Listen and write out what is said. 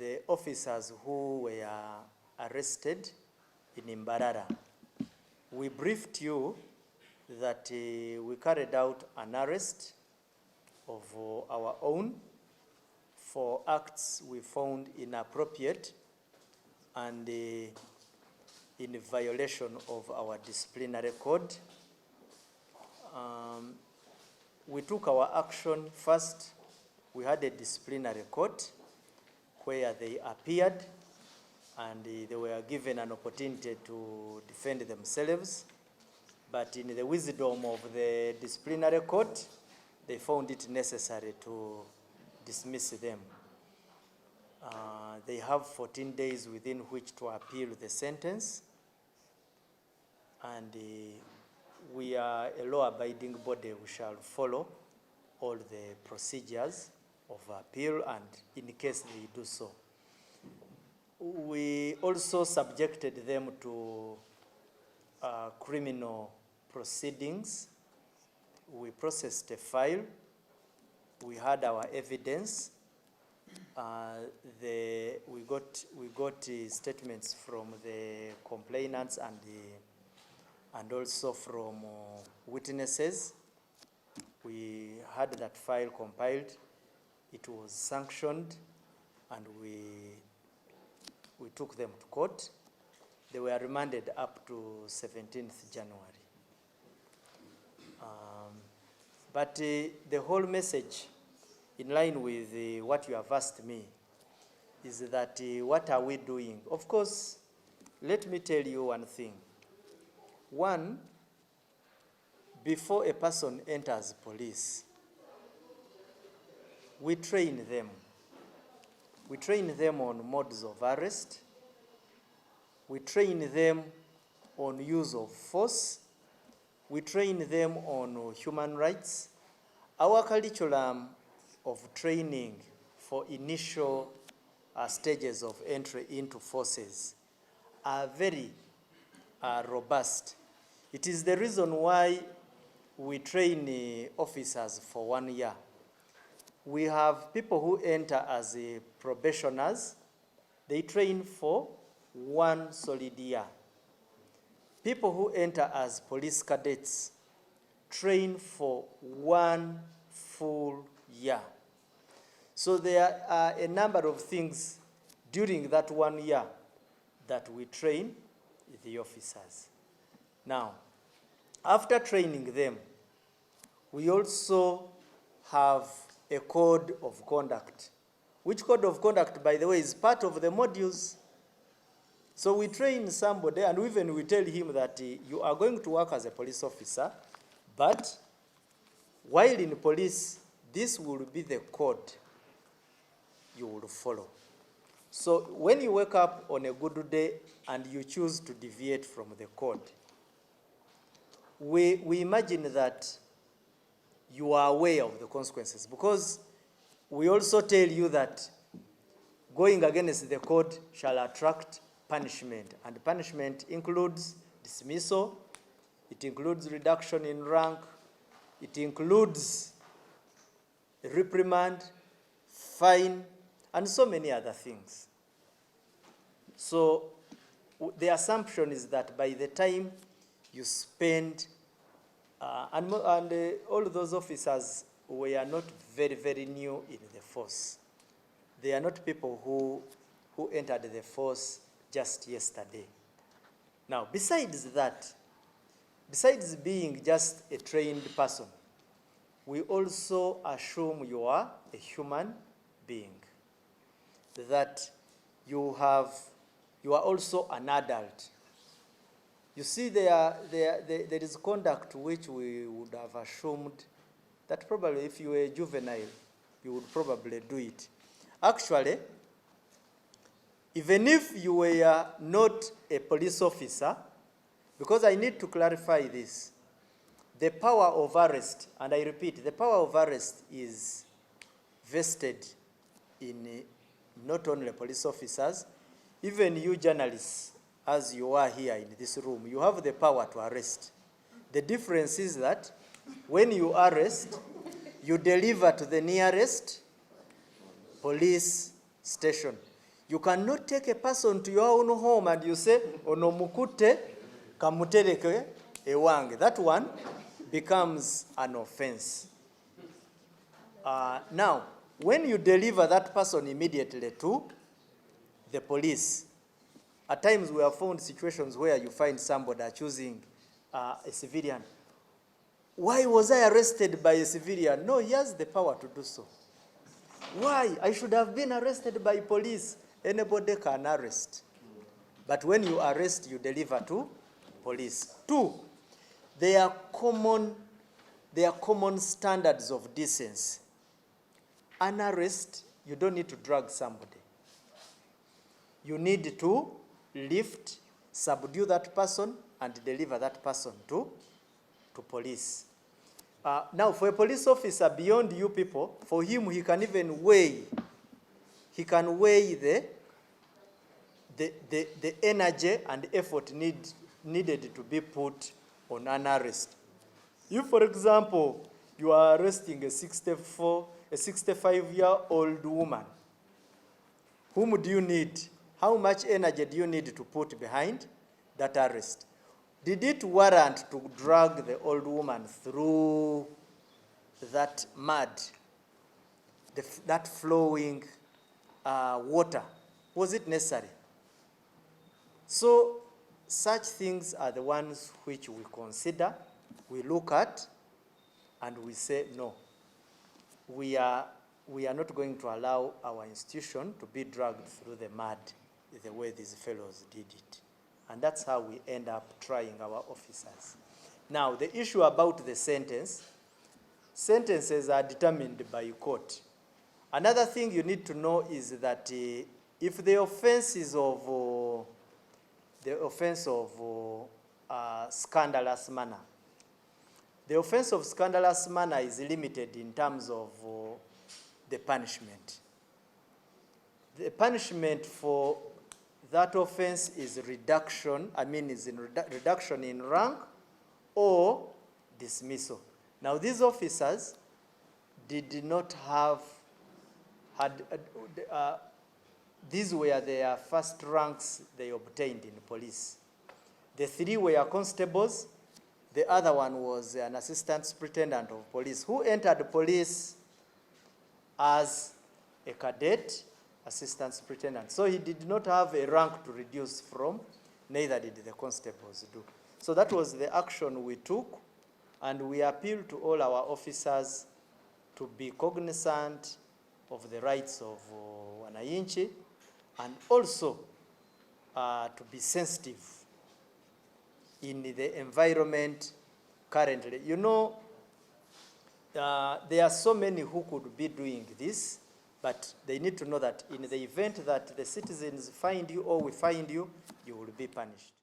the officers who were arrested in Mbarara. We briefed you that we carried out an arrest of our own for acts we found inappropriate and in violation of our disciplinary code. We took our action first. We had a disciplinary court where they appeared and they were given an opportunity to defend themselves. But in the wisdom of the disciplinary court, they found it necessary to dismiss them. They have 14 days within which to appeal the sentence. And we are a law-abiding body. We shall follow all the procedures of appeal, and in case they do so. We also subjected them to criminal proceedings. We processed a file. We had our evidence. We got statements from the complainants and also from witnesses. We had that file compiled. It was sanctioned, and we took them to court. They were remanded up to 17th January. But the whole message, in line with what you have asked me, is that what are we doing? Of course, let me tell you one thing. One, before a person enters police, we train them. We train them on modes of arrest. We train them on use of force. We train them on human rights. Our curriculum of training for initial stages of entry into forces are very robust. It is the reason why we train officers for 1 year. We have people who enter as probationers. They train for 1 solid year. People who enter as police cadets train for 1 full year. So there are a number of things during that 1 year that we train the officers. Now, after training them, we also have a code of conduct, which code of conduct, by the way, is part of the modules. So we train somebody, and even we tell him that you are going to work as a police officer, but while in police, this will be the code you will follow. So when you wake up on a good day and you choose to deviate from the code, we imagine that you are aware of the consequences, because we also tell you that going against the code shall attract punishment, and punishment includes dismissal, it includes reduction in rank, it includes reprimand, fine, and so many other things. So the assumption is that by the time you spend, and all those officers were not very, very new in the force. They are not people who entered the force just yesterday. Now, besides that, besides being just a trained person, we also assume you are a human being, that you are also an adult. You see, there is conduct which we would have assumed that probably if you were a juvenile, you would probably do it. Actually, even if you were not a police officer, because I need to clarify this, the power of arrest, and I repeat, the power of arrest is vested in not only police officers, even you journalists, as you are here in this room, you have the power to arrest. The difference is that when you arrest, you deliver to the nearest police station. You cannot take a person to your own home and you say, ono mukute kamutereke ewange. That one becomes an offense. Now, when you deliver that person immediately to the police, at times we have found situations where you find somebody accusing a civilian. Why was I arrested by a civilian? No, he has the power to do so. Why? I should have been arrested by police. Anybody can arrest. But when you arrest, you deliver to police. Two, there are common standards of decency. An arrest, you don't need to drag somebody. You need to lift, subdue that person, and deliver that person to police. Now, for a police officer beyond you people, for him, he can even weigh. He can weigh the energy and effort needed to be put on an arrest. If, for example, you are arresting a 65-year-old woman, whom do you need? How much energy do you need to put behind that arrest? Did it warrant to drag the old woman through that mud, that flowing water? Was it necessary? So such things are the ones which we consider, we look at, and we say, no, we are not going to allow our institution to be dragged through the mud the way these fellows did it. And that's how we end up trying our officers. Now, the issue about the sentences are determined by court. Another thing you need to know is that if the offense is of scandalous manner, the offense of scandalous manner is limited in terms of the punishment. The punishment for that offense is reduction, reduction in rank or dismissal. Now, these officers did not these were their first ranks they obtained in police. The three were constables. The other one was an assistant superintendent of police who entered police as a cadet assistant superintendent. So he did not have a rank to reduce from, neither did the constables do. So that was the action we took, and we appeal to all our officers to be cognizant of the rights of wananchi, and also to be sensitive in the environment currently. You know, there are so many who could be doing this, but they need to know that in the event that the citizens find you or we find you, you will be punished.